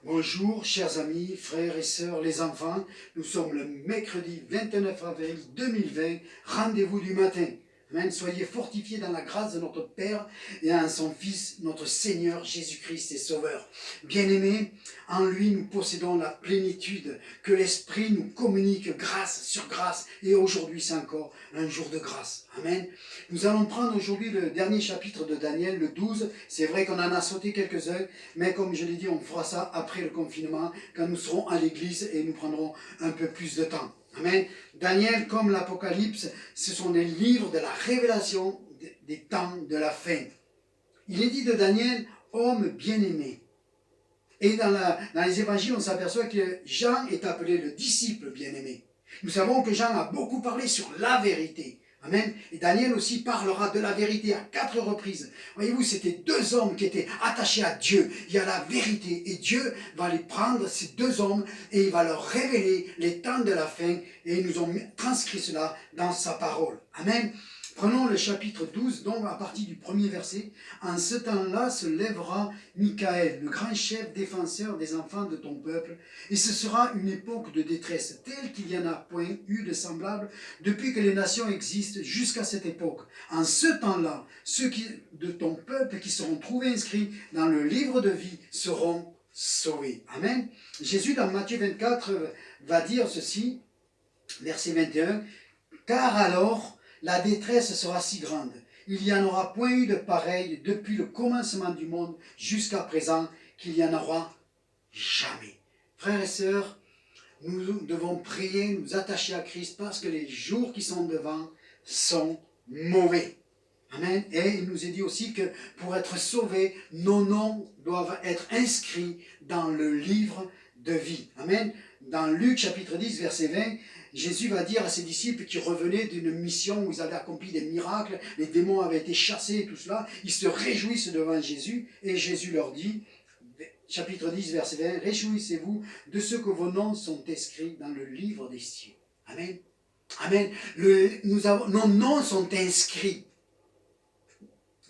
Bonjour, chers amis, frères et sœurs, les enfants. Nous sommes le mercredi 29 avril 2020, rendez-vous du matin. Amen. Soyez fortifiés dans la grâce de notre Père et en son Fils, notre Seigneur Jésus-Christ et Sauveur. Bien-aimés, en lui nous possédons la plénitude que l'Esprit nous communique grâce sur grâce. Et aujourd'hui c'est encore un jour de grâce. Amen. Nous allons prendre aujourd'hui le dernier chapitre de Daniel, le 12. C'est vrai qu'on en a sauté quelques-uns, mais comme je l'ai dit, on fera ça après le confinement, quand nous serons à l'église et nous prendrons un peu plus de temps. Amen. Daniel, comme l'Apocalypse, ce sont des livres de la révélation des temps de la fin. Il est dit de Daniel, homme bien-aimé. Et dans les évangiles, on s'aperçoit que Jean est appelé le disciple bien-aimé. Nous savons que Jean a beaucoup parlé sur la vérité. Amen. Et Daniel aussi parlera de la vérité à 4 reprises. Voyez-vous, c'était 2 hommes qui étaient attachés à Dieu. Il y a la vérité. Et Dieu va les prendre, ces 2 hommes, et il va leur révéler les temps de la fin. Et ils nous ont transcrit cela dans sa parole. Amen. Prenons le chapitre 12, donc à partir du premier verset. En ce temps-là se lèvera Michaël, le grand chef défenseur des enfants de ton peuple, et ce sera une époque de détresse, telle qu'il n'y en a point eu de semblable depuis que les nations existent jusqu'à cette époque. En ce temps-là, ceux de ton peuple qui seront trouvés inscrits dans le livre de vie seront sauvés. Amen. Jésus, dans Matthieu 24, va dire ceci, verset 21, « Car alors, la détresse sera si grande, il n'y en aura point eu de pareil depuis le commencement du monde jusqu'à présent, qu'il n'y en aura jamais. » Frères et sœurs, nous devons prier, nous attacher à Christ, parce que les jours qui sont devant sont mauvais. Amen. Et il nous est dit aussi que pour être sauvés, nos noms doivent être inscrits dans le livre de vie. Amen. Dans Luc chapitre 10, verset 20, Jésus va dire à ses disciples qui revenaient d'une mission où ils avaient accompli des miracles, les démons avaient été chassés et tout cela, ils se réjouissent devant Jésus, et Jésus leur dit, chapitre 10, verset 20, « Réjouissez-vous de ce que vos noms sont inscrits dans le livre des cieux. » Amen. Amen. Nos noms sont inscrits.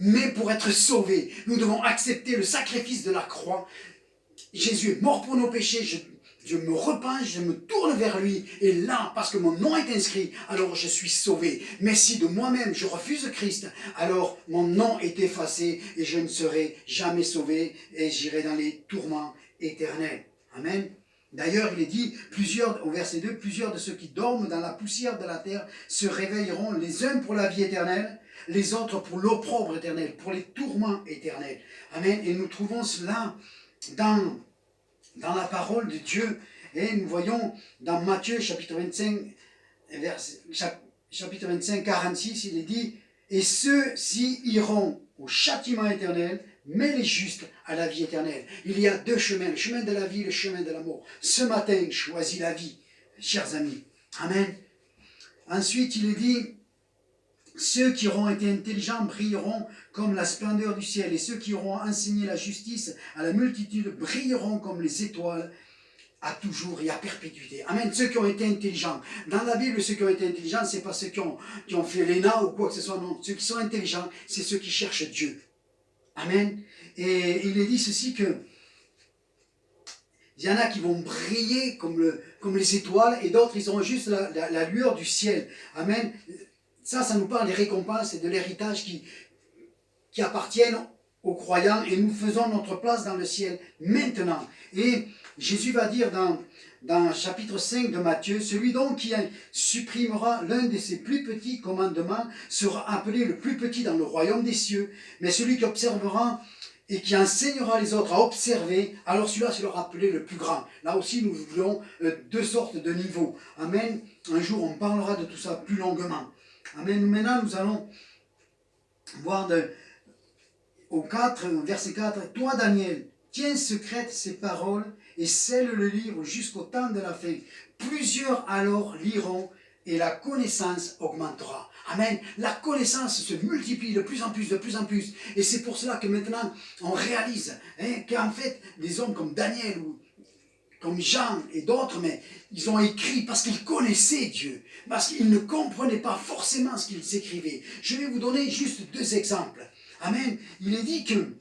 Mais pour être sauvés, nous devons accepter le sacrifice de la croix. Jésus est mort pour nos péchés, je me repens, je me tourne vers lui, et là, parce que mon nom est inscrit, alors je suis sauvé. Mais si de moi-même je refuse Christ, alors mon nom est effacé, et je ne serai jamais sauvé, et j'irai dans les tourments éternels. Amen. D'ailleurs, il est dit, au verset 2, plusieurs de ceux qui dorment dans la poussière de la terre se réveilleront, les uns pour la vie éternelle, les autres pour l'opprobre éternel, pour les tourments éternels. Amen. Et nous trouvons cela dans la parole de Dieu. Et nous voyons dans Matthieu chapitre 25, chapitre 25, 46, il est dit, « Et ceux-ci iront au châtiment éternel, mais les justes à la vie éternelle. » Il y a 2 chemins, le chemin de la vie et le chemin de la mort. Ce matin, choisis la vie, chers amis. Amen. Ensuite, il est dit, « Ceux qui auront été intelligents brilleront comme la splendeur du ciel, et ceux qui auront enseigné la justice à la multitude brilleront comme les étoiles à toujours et à perpétuité. » Amen. Ceux qui ont été intelligents. Dans la Bible, ceux qui ont été intelligents, ce n'est pas ceux qui ont fait l'ENA ou quoi que ce soit. Non, ceux qui sont intelligents, c'est ceux qui cherchent Dieu. Amen. Et il est dit ceci que il y en a qui vont briller comme les étoiles, et d'autres, ils ont juste la lueur du ciel. Amen. Ça nous parle des récompenses et de l'héritage qui appartiennent aux croyants, et nous faisons notre place dans le ciel maintenant. Et Jésus va dire dans chapitre 5 de Matthieu, « Celui donc qui supprimera l'un de ses plus petits commandements sera appelé le plus petit dans le royaume des cieux, mais celui qui observera et qui enseignera les autres à observer, alors celui-là sera appelé le plus grand. » Là aussi, nous voulons 2 sortes de niveaux. Amen. Un jour, on parlera de tout ça plus longuement. Amen. Maintenant, nous allons voir au verset 4, « Toi, Daniel, tiens secrètes ces paroles et scelle le livre jusqu'au temps de la fin. Plusieurs alors liront et la connaissance augmentera. » Amen. La connaissance se multiplie de plus en plus, de plus en plus. Et c'est pour cela que maintenant, on réalise qu'en fait, des hommes comme Daniel ou comme Jean et d'autres, mais ils ont écrit parce qu'ils connaissaient Dieu, parce qu'ils ne comprenaient pas forcément ce qu'ils écrivaient. Je vais vous donner juste 2 exemples. Amen. Il est dit que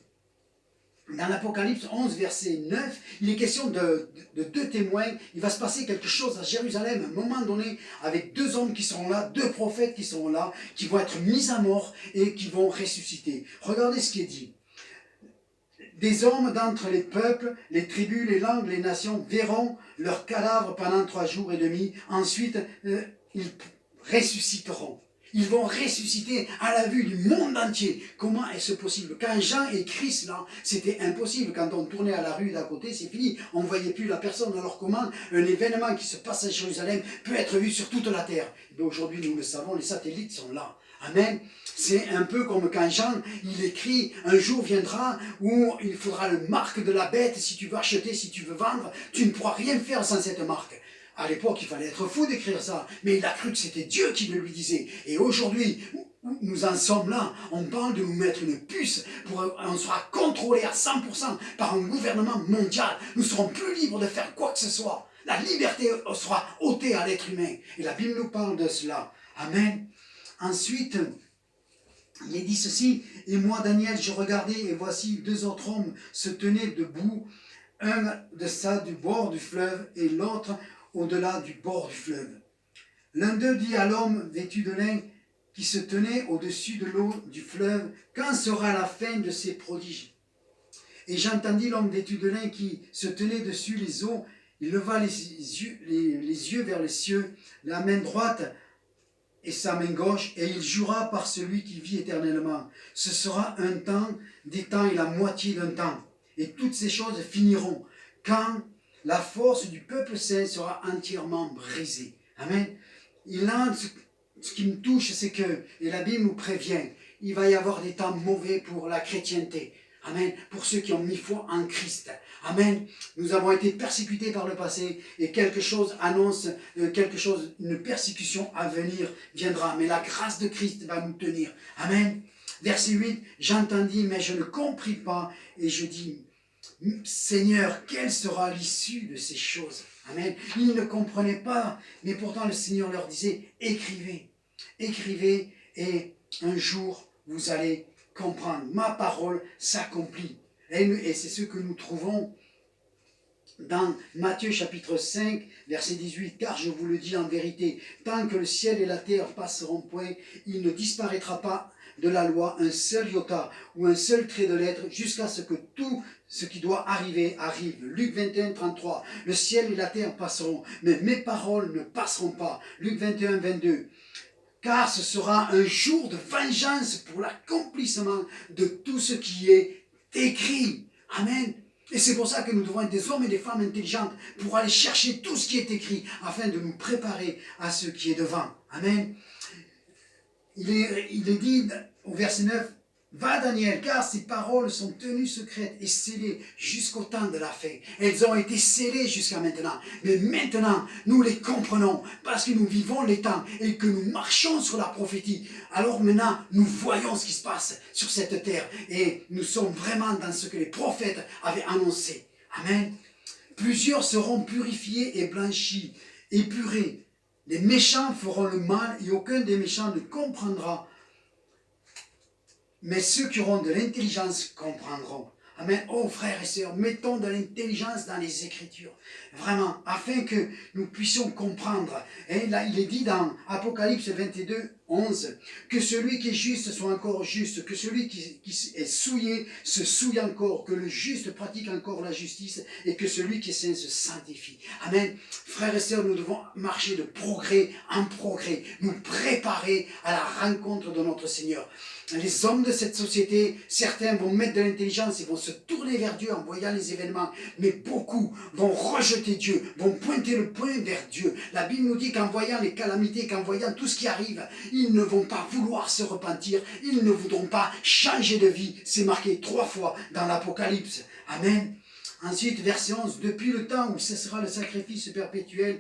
dans l'Apocalypse 11, verset 9, il est question de deux témoins. Il va se passer quelque chose à Jérusalem, à un moment donné, avec deux hommes qui seront là, deux prophètes qui seront là, qui vont être mis à mort et qui vont ressusciter. Regardez ce qui est dit. Des hommes d'entre les peuples, les tribus, les langues, les nations verront leurs cadavres pendant 3 jours et demi. Ensuite, ils ressusciteront. Ils vont ressusciter à la vue du monde entier. Comment est-ce possible? Quand Jean écrit cela, c'était impossible. Quand on tournait à la rue d'à côté, c'est fini. On ne voyait plus la personne. Alors comment un événement qui se passe à Jérusalem peut être vu sur toute la terre? Aujourd'hui, nous le savons, les satellites sont là. Amen. C'est un peu comme quand Jean, il écrit, un jour viendra où il faudra le marque de la bête. Si tu veux acheter, si tu veux vendre, tu ne pourras rien faire sans cette marque. À l'époque, il fallait être fou d'écrire ça, mais il a cru que c'était Dieu qui le lui disait. Et aujourd'hui, nous en sommes là. On parle de nous mettre une puce, on sera contrôlé à 100% par un gouvernement mondial. Nous serons plus libres de faire quoi que ce soit. La liberté sera ôtée à l'être humain. Et la Bible nous parle de cela. Amen. Ensuite, il est dit ceci, et moi Daniel, je regardais, et voici 2 autres hommes se tenaient debout, un de ça du bord du fleuve, et l'autre au-delà du bord du fleuve. L'un d'eux dit à l'homme vêtu de lin qui se tenait au-dessus de l'eau du fleuve, quand sera la fin de ces prodiges? Et j'entendis l'homme vêtu de lin qui se tenait dessus les eaux, il leva les yeux vers les cieux, la main droite et sa main gauche, et il jura par celui qui vit éternellement. Ce sera un temps, des temps et la moitié d'un temps. Et toutes ces choses finiront quand la force du peuple saint sera entièrement brisée. Amen. Et là, ce qui me touche, c'est que, et la Bible nous prévient, il va y avoir des temps mauvais pour la chrétienté. Amen. Pour ceux qui ont mis foi en Christ. Amen. Nous avons été persécutés par le passé et quelque chose annonce, une persécution à venir viendra. Mais la grâce de Christ va nous tenir. Amen. Verset 8, j'entendis, mais je ne compris pas. Et je dis, Seigneur, quelle sera l'issue de ces choses? Amen. Ils ne comprenaient pas, mais pourtant le Seigneur leur disait, écrivez, écrivez, et un jour vous allez comprendre. Ma parole s'accomplit. Et c'est ce que nous trouvons dans Matthieu chapitre 5, verset 18. Car je vous le dis en vérité, tant que le ciel et la terre passeront point, il ne disparaîtra pas de la loi un seul iota ou un seul trait de lettre jusqu'à ce que tout ce qui doit arriver arrive. Luc 21, 33. Le ciel et la terre passeront, mais mes paroles ne passeront pas. Luc 21, 22. Car ce sera un jour de vengeance pour l'accomplissement de tout ce qui est écrit. Amen. Et c'est pour ça que nous devons être des hommes et des femmes intelligentes pour aller chercher tout ce qui est écrit afin de nous préparer à ce qui est devant. Amen. Il est dit au verset 9, va Daniel, car ces paroles sont tenues secrètes et scellées jusqu'au temps de la fin. Elles ont été scellées jusqu'à maintenant. Mais maintenant, nous les comprenons parce que nous vivons les temps et que nous marchons sur la prophétie. Alors maintenant, nous voyons ce qui se passe sur cette terre et nous sommes vraiment dans ce que les prophètes avaient annoncé. Amen. Plusieurs seront purifiés et blanchis, épurés. Les méchants feront le mal et aucun des méchants ne comprendra. Mais ceux qui auront de l'intelligence comprendront. Amen. Oh frères et sœurs, mettons de l'intelligence dans les Écritures. Vraiment, afin que nous puissions comprendre. Et là, il est dit dans Apocalypse 22, 11, que celui qui est juste soit encore juste, que celui qui est souillé se souille encore, que le juste pratique encore la justice et que celui qui est saint se sanctifie. Amen. Frères et sœurs, nous devons marcher de progrès en progrès, nous préparer à la rencontre de notre Seigneur. Les hommes de cette société, certains vont mettre de l'intelligence, ils vont se tourner vers Dieu en voyant les événements, mais beaucoup vont rejeter Dieu, vont pointer le poing vers Dieu. La Bible nous dit qu'en voyant les calamités, qu'en voyant tout ce qui arrive, ils ne vont pas vouloir se repentir, ils ne voudront pas changer de vie. C'est marqué 3 fois dans l'Apocalypse. Amen. Ensuite, verset 11, depuis le temps où cessera le sacrifice perpétuel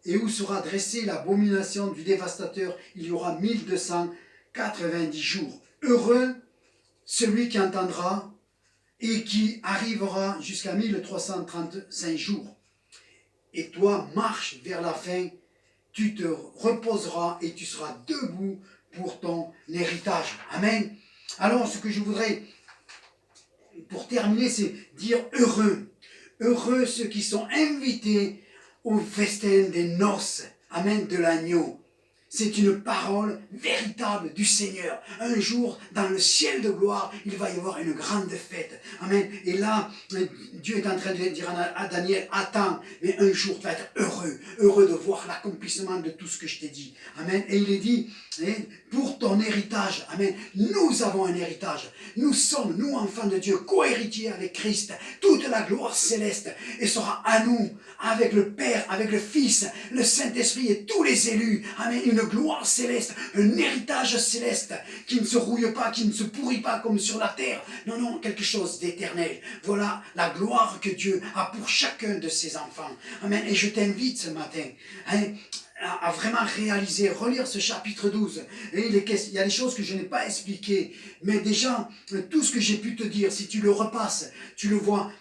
et où sera dressée l'abomination du dévastateur, il y aura 1290 jours. Heureux celui qui entendra et qui arrivera jusqu'à 1335 jours. Et toi, marche vers la fin, tu te reposeras et tu seras debout pour ton héritage. Amen. Alors, ce que je voudrais pour terminer, c'est dire heureux. Heureux ceux qui sont invités au festin des noces. Amen, de l'agneau. C'est une parole véritable du Seigneur. Un jour, dans le ciel de gloire, il va y avoir une grande fête. Amen. Et là, Dieu est en train de dire à Daniel, attends, mais un jour tu vas être heureux. Heureux de voir l'accomplissement de tout ce que je t'ai dit. Amen. Et il est dit, pour ton héritage. Amen. Nous avons un héritage. Nous sommes, nous enfants de Dieu, co-héritiers avec Christ. Toute la gloire céleste et sera à nous, avec le Père, avec le Fils, le Saint-Esprit et tous les élus. Amen. Une gloire céleste, un héritage céleste qui ne se rouille pas, qui ne se pourrit pas comme sur la terre. Non, non, quelque chose d'éternel. Voilà la gloire que Dieu a pour chacun de ses enfants. Amen. Et je t'invite ce matin, à vraiment réaliser, relire ce chapitre 12. Et il y a des choses que je n'ai pas expliquées, mais déjà, tout ce que j'ai pu te dire, si tu le repasses, tu le vois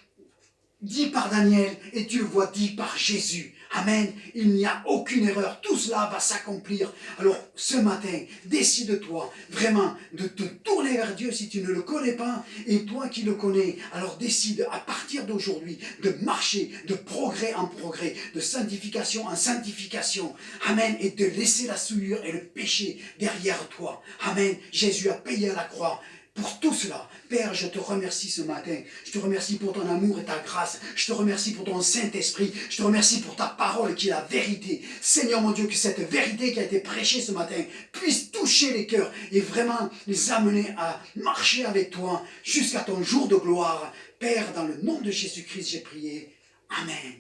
dit par Daniel et tu le vois dit par Jésus. Amen. Il n'y a aucune erreur. Tout cela va s'accomplir. Alors, ce matin, décide-toi vraiment de te tourner vers Dieu si tu ne le connais pas. Et toi qui le connais, alors décide à partir d'aujourd'hui de marcher de progrès en progrès, de sanctification en sanctification. Amen. Et de laisser la souillure et le péché derrière toi. Amen. Jésus a payé à la croix. Pour tout cela, Père, je te remercie ce matin. Je te remercie pour ton amour et ta grâce. Je te remercie pour ton Saint-Esprit. Je te remercie pour ta parole qui est la vérité. Seigneur mon Dieu, que cette vérité qui a été prêchée ce matin puisse toucher les cœurs et vraiment les amener à marcher avec toi jusqu'à ton jour de gloire. Père, dans le nom de Jésus-Christ, j'ai prié. Amen.